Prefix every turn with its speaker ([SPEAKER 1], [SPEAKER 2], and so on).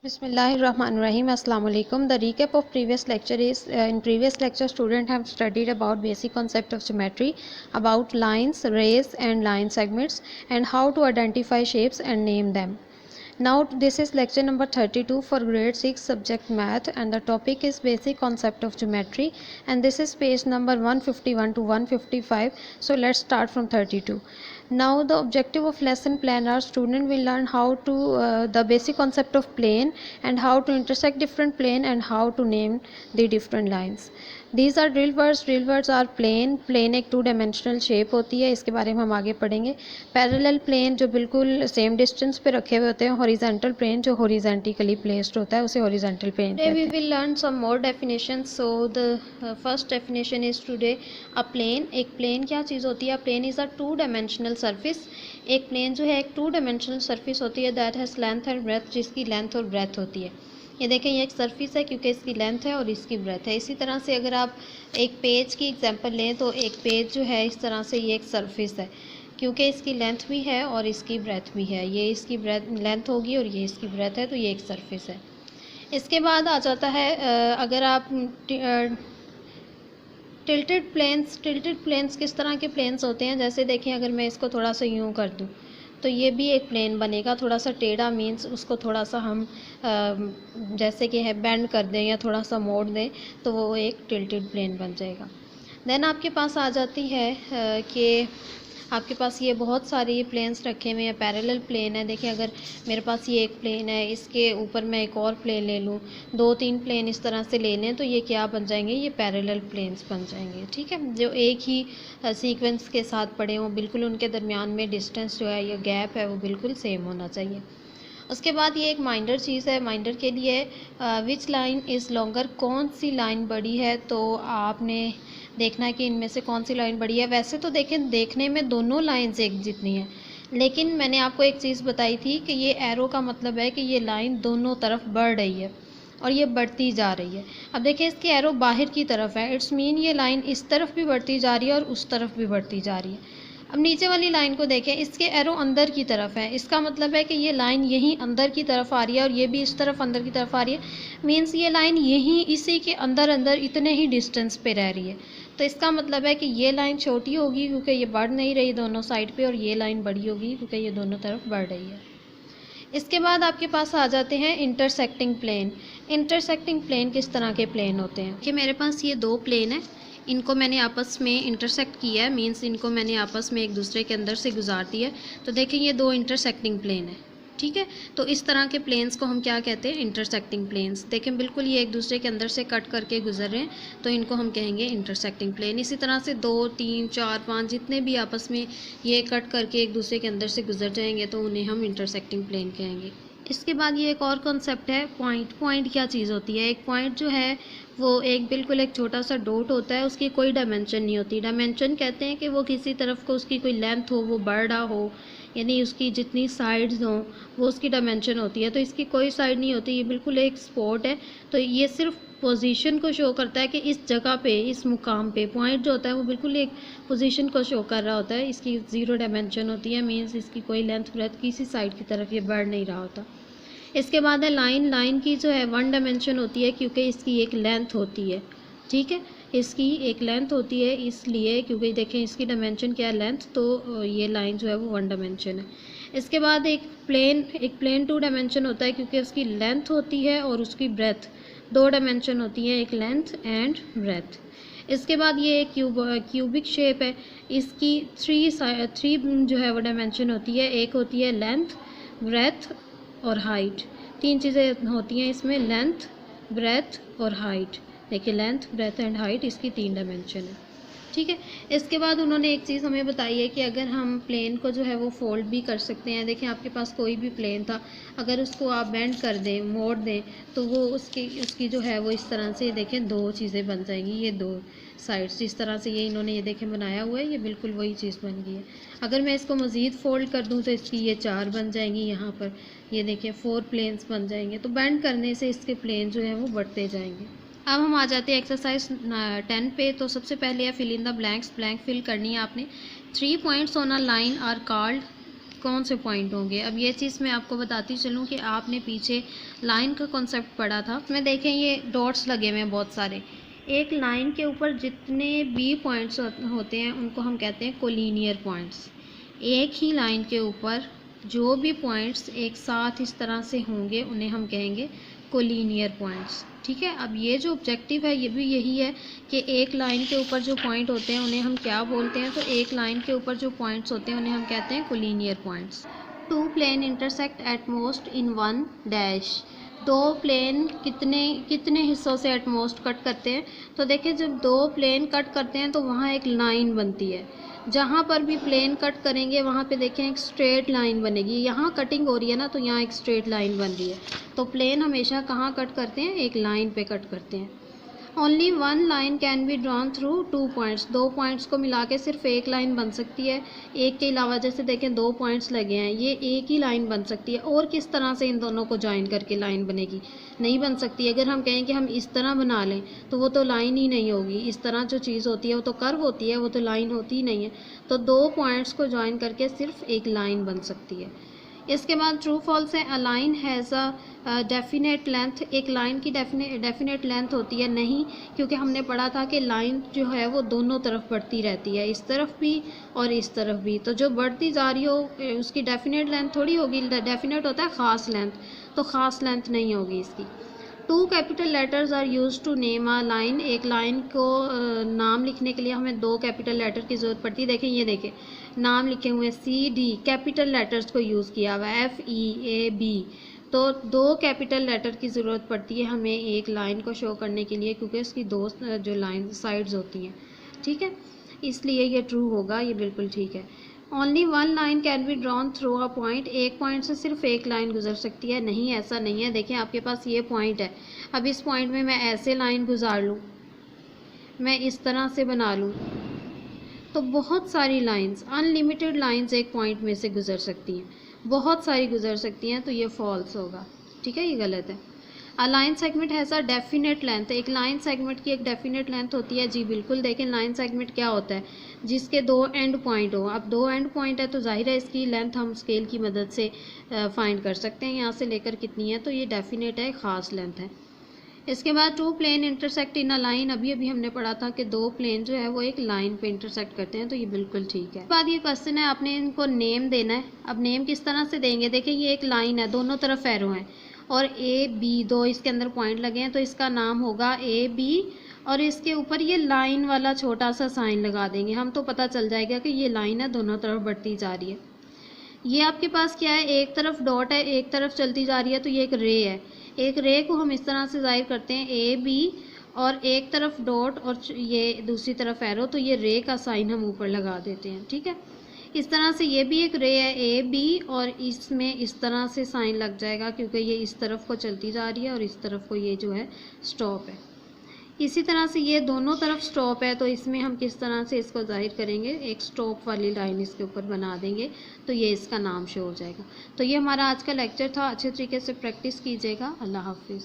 [SPEAKER 1] Bismillahirrahmanirrahim. Assalamu alaikum. The recap of previous lecture is in previous lecture student have studied about basic concept of geometry, about lines, rays and line segments, and how to identify shapes and name them. Now this is lecture number 32 for grade 6 subject math, and the topic is basic concept of geometry, and this is page number 151 to 155. So let's start from 32. Now the objective of lesson plan are student will learn how to the basic concept of plane and how to intersect different plane and how to name the different lines. These are drill words. Drill words are plane. Plane एक 2 dimensional shape होती है, इसके बारे में हम आगे पढ़ेंगे. Parallel plane जो बिल्कुल सेम डिस्टेंस पे रखे हुए होते हैं. हॉरिजेंटल प्लेन जो हॉरिजेंटली प्लेस्ड होता है उसे हॉरिजेंटल प्लेन कहते हैं. We will learn some more definition. So the first definition is today a plane. एक प्लेन क्या चीज़ होती है? Plane is a 2 dimensional surface. एक प्लेन जो है एक 2 डायमेंशनल सरफेस होती है that has length and breadth, जिसकी लेंथ और ब्रेथ होती है. ये देखें, ये एक सरफेस है क्योंकि इसकी लेंथ है और इसकी ब्रेथ है. इसी तरह से अगर आप एक पेज की एग्जांपल लें तो एक पेज जो है इस तरह से ये एक सरफेस है क्योंकि इसकी लेंथ भी है और इसकी ब्रेथ भी है. ये इसकी ब्रेथ लेंथ होगी और ये इसकी ब्रेथ है, तो ये एक सरफेस है. इसके बाद आ जाता है अगर आप टिल्टेड प्लेन्स किस तरह के प्लेन्स होते हैं? जैसे देखें, अगर मैं इसको थोड़ा सा यूँ कर दूँ तो ये भी एक प्लेन बनेगा. थोड़ा सा टेढ़ा मीन्स उसको थोड़ा सा हम जैसे कि है बेंड कर दें या थोड़ा सा मोड़ दें तो वो एक टिल्टेड प्लेन बन जाएगा. देन आपके पास आ जाती है कि आपके पास ये बहुत सारे प्लेन्स रखे हुए हैं. पैरेलल प्लेन है. देखिए, अगर मेरे पास ये एक प्लेन है, इसके ऊपर मैं एक और प्लेन ले लूँ, 2-3 प्लेन इस तरह से ले लें तो ये क्या बन जाएंगे? ये पैरेलल प्लेन्स बन जाएंगे. ठीक है, जो एक ही सीक्वेंस के साथ पड़े हों, बिल्कुल उनके दरमियान में डिस्टेंस जो है, ये गैप है, वो बिल्कुल सेम होना चाहिए. उसके बाद ये एक माइंडर चीज़ है. माइंडर के लिए विच लाइन इज़ लॉन्गर, कौन सी लाइन बड़ी है? तो आपने देखना है कि इनमें से कौन सी लाइन बड़ी है. वैसे तो देखें, देखने में दोनों लाइंस एक जितनी हैं, लेकिन मैंने आपको एक चीज़ बताई थी कि ये एरो का मतलब है कि ये लाइन दोनों तरफ बढ़ रही है और ये बढ़ती जा रही है. अब देखिए, इसकी एरो बाहर की तरफ है. इट्स मीन ये लाइन इस तरफ भी बढ़ती जा रही है और उस तरफ भी बढ़ती जा रही है. अब नीचे वाली लाइन को देखें, इसके एरो अंदर की तरफ है. इसका मतलब है कि ये लाइन यहीं अंदर की तरफ आ रही है और ये भी इस तरफ अंदर की तरफ आ रही है. मीन्स ये लाइन यहीं इसी के अंदर अंदर इतने ही डिस्टेंस पे रह रही है. तो इसका मतलब है कि ये लाइन छोटी होगी क्योंकि ये बढ़ नहीं रही दोनों साइड पे, और ये लाइन बड़ी होगी क्योंकि ये दोनों तरफ बढ़ रही है. इसके बाद आपके पास आ जाते हैं इंटरसेक्टिंग प्लेन. इंटरसेक्टिंग प्लेन किस तरह के प्लेन होते हैं? कि मेरे पास ये 2 प्लेन हैं, इनको मैंने आपस में इंटरसेक्ट किया है, मीन्स इनको मैंने आपस में एक दूसरे के अंदर से गुजार दिया है. तो देखें, ये 2 इंटरसेक्टिंग प्लेन है. ठीक है, तो इस तरह के प्लेन्स को हम क्या कहते हैं? Intersecting planes. देखें, बिल्कुल ये एक दूसरे के अंदर से कट करके गुजर रहे हैं, तो इनको हम कहेंगे इंटरसेक्टिंग प्लेन. इसी तरह से 2, 3, 4, 5 जितने भी आपस में ये कट करके एक दूसरे के अंदर से गुजर जाएंगे तो उन्हें हम इंटरसेक्टिंग प्लेन कहेंगे. इसके बाद ये एक और कॉन्सेप्ट है, पॉइंट. पॉइंट क्या चीज़ होती है? एक पॉइंट जो है वो एक बिल्कुल एक छोटा सा डॉट होता है, उसकी कोई डायमेंशन नहीं होती. डायमेंशन कहते हैं कि वो किसी तरफ को उसकी कोई लेंथ हो, वो बड़ा हो, यानी उसकी जितनी साइड्स हों वो उसकी डायमेंशन होती है. तो इसकी कोई साइड नहीं होती, ये बिल्कुल एक स्पॉट है. तो ये सिर्फ पोजीशन को शो करता है कि इस जगह पे, इस मुकाम पे. पॉइंट जो होता है वो बिल्कुल एक पोजीशन को शो कर रहा होता है. इसकी 0 डायमेंशन होती है, मीन्स इसकी कोई लेंथ ब्रेथ किसी साइड की तरफ ये बढ़ नहीं रहा होता. इसके बाद है लाइन. लाइन की जो है 1 डायमेंशन होती है क्योंकि इसकी एक लेंथ होती है. ठीक है, इसकी एक लेंथ होती है इसलिए क्योंकि देखें इसकी डायमेंशन क्या है? लेंथ. तो ये लाइन जो है वो 1 डायमेंशन है. इसके बाद एक प्लेन 2 डायमेंशन होता है क्योंकि उसकी लेंथ होती है और उसकी ब्रेथ 2 डायमेंशन होती है, एक लेंथ एंड ब्रेथ. इसके बाद ये एक क्यूबिक शेप है. इसकी 3 जो है वो डायमेंशन होती है. एक होती है लेंथ, ब्रेथ और हाइट. 3 चीज़ें होती हैं इसमें, लेंथ, ब्रेथ और हाइट. देखिए, लेंथ, ब्रेथ एंड हाइट इसकी 3 डायमेंशन है. ठीक है, इसके बाद उन्होंने एक चीज़ हमें बताई है कि अगर हम प्लेन को जो है वो फोल्ड भी कर सकते हैं. देखिए, आपके पास कोई भी प्लेन था, अगर उसको आप बेंड कर दें, मोड़ दें, तो वो उसकी जो है वो इस तरह से देखें 2 चीज़ें बन जाएंगी. ये 2 साइड्स जिस तरह से ये इन्होंने ये देखें बनाया हुआ है, ये बिल्कुल वही चीज़ बन गई है. अगर मैं इसको मज़ीद फोल्ड कर दूँ तो इसकी ये 4 बन जाएंगी. यहाँ पर ये देखें 4 प्लेन्स बन जाएंगे. तो बेंड करने से इसके प्लेन जो है वो बढ़ते जाएंगे. अब हम आ जाते हैं एक्सरसाइज 10 पे. तो सबसे पहले है fill in the blanks. Blank fill करनी है आपने. 3 points on a line are called कौन से पॉइंट होंगे। अब ये चीज़ मैं आपको बताती चलूँ कि आपने पीछे लाइन का कॉन्सेप्ट पढ़ा था, उसमें देखें ये डॉट्स लगे हुए हैं बहुत सारे। एक लाइन के ऊपर जितने भी पॉइंट्स होते हैं उनको हम कहते हैं कोलिनियर पॉइंट्स। एक ही लाइन के ऊपर जो भी पॉइंट्स एक साथ इस तरह से होंगे उन्हें हम कहेंगे कोलिनियर पॉइंट्स। ठीक है, अब ये जो ऑब्जेक्टिव है ये भी यही है कि एक लाइन के ऊपर जो पॉइंट होते हैं उन्हें हम क्या बोलते हैं, तो एक लाइन के ऊपर जो पॉइंट्स होते हैं उन्हें हम कहते हैं collinear points. Two plane intersect at most in one dash. दो प्लेन कितने हिस्सों से एट मोस्ट कट करते हैं, तो देखिए जब दो प्लेन कट करते हैं तो वहाँ एक लाइन बनती है। जहाँ पर भी प्लेन कट करेंगे वहाँ पे देखें एक स्ट्रेट लाइन बनेगी। यहाँ कटिंग हो रही है ना, तो यहाँ एक स्ट्रेट लाइन बन रही है। तो प्लेन हमेशा कहाँ कट करते हैं, एक लाइन पे कट करते हैं। Only one line can be drawn through two points. दो पॉइंट्स को मिला के सिर्फ एक लाइन बन सकती है। एक के अलावा जैसे देखें दो पॉइंट्स लगे हैं, ये एक ही लाइन बन सकती है। और किस तरह से इन दोनों को ज्वाइन करके लाइन बनेगी, नहीं बन सकती। अगर हम कहें कि हम इस तरह बना लें तो वो तो लाइन ही नहीं होगी। इस तरह जो चीज़ होती है वो तो कर्व होती है, वो तो लाइन होती ही नहीं है। तो दो पॉइंट्स को ज्वाइन करके सिर्फ एक लाइन बन सकती है। इसके बाद ट्रू फॉल्स है। A line has a definite length. एक लाइन की डेफिनेट लेंथ होती है नहीं, क्योंकि हमने पढ़ा था कि लाइन जो है वो दोनों तरफ बढ़ती रहती है, इस तरफ भी और इस तरफ भी। तो जो बढ़ती जा रही हो उसकी डेफिनेट लेंथ थोड़ी होगी। डेफिनेट होता है ख़ास लेंथ, तो ख़ास लेंथ नहीं होगी इसकी। Two capital letters are use to name a line. एक लाइन को नाम लिखने के लिए हमें दो कैपिटल लेटर की ज़रूरत पड़ती है। देखें ये देखें नाम लिखे हुए CD, कैपिटल लेटर्स को यूज़ किया हुआ है FEAB। तो दो कैपिटल लेटर की ज़रूरत पड़ती है हमें एक लाइन को शो करने के लिए, क्योंकि उसकी दो जो लाइन साइड्स होती हैं। ठीक है, इसलिए ये ट्रू होगा, ये बिल्कुल ठीक है। Only one line can be drawn through a point. एक पॉइंट से सिर्फ एक लाइन गुजर सकती है, नहीं ऐसा नहीं है। देखिए आपके पास ये पॉइंट है, अब इस पॉइंट में मैं ऐसे लाइन गुजार लूँ, मैं इस तरह से बना लूँ, तो बहुत सारी लाइंस, अनलिमिटेड लाइंस एक पॉइंट में से गुजर सकती हैं, बहुत सारी गुजर सकती हैं। तो ये फॉल्स होगा, ठीक है, ये गलत है। A line segment has a definite length. एक लाइन सेगमेंट की एक डेफिनेट लेंथ होती है, जी बिल्कुल। देखें लाइन सेगमेंट क्या होता है, जिसके दो एंड पॉइंट हो। अब दो एंड पॉइंट है तो जाहिर है इसकी लेंथ हम स्केल की मदद से फाइंड कर सकते हैं, यहाँ से लेकर कितनी है, तो ये डेफिनेट है, ख़ास लेंथ है। इसके बाद two plane intersect in a line. अभी हमने पढ़ा था कि दो प्लेन जो है वो एक लाइन पे इंटरसेक्ट करते हैं, तो ये बिल्कुल ठीक है। बाद ये क्वेश्चन है, आपने इनको नेम देना है। अब नेम किस तरह से देंगे, देखिए ये एक लाइन है, दोनों तरफ एरो हैं और AB दो इसके अंदर पॉइंट लगे हैं, तो इसका नाम होगा AB और इसके ऊपर ये लाइन वाला छोटा सा साइन लगा देंगे हम, तो पता चल जाएगा कि ये लाइन है, दोनों तरफ बढ़ती जा रही है। ये आपके पास क्या है, एक तरफ डॉट है, एक तरफ चलती जा रही है, तो ये एक रे है। एक रे को हम इस तरह से जाहिर करते हैं AB और एक तरफ डॉट और ये दूसरी तरफ एरो, तो ये रे का साइन हम ऊपर लगा देते हैं। ठीक है, इस तरह से ये भी एक रे है AB और इसमें इस तरह से साइन लग जाएगा, क्योंकि ये इस तरफ को चलती जा रही है और इस तरफ को ये जो है स्टॉप है। इसी तरह से ये दोनों तरफ स्टॉप है, तो इसमें हम किस तरह से इसको जाहिर करेंगे, एक स्टॉप वाली लाइन इसके ऊपर बना देंगे, तो ये इसका नाम शो हो जाएगा। तो ये हमारा आज का लेक्चर था, अच्छे तरीके से प्रैक्टिस कीजिएगा। अल्लाह हाफिज़।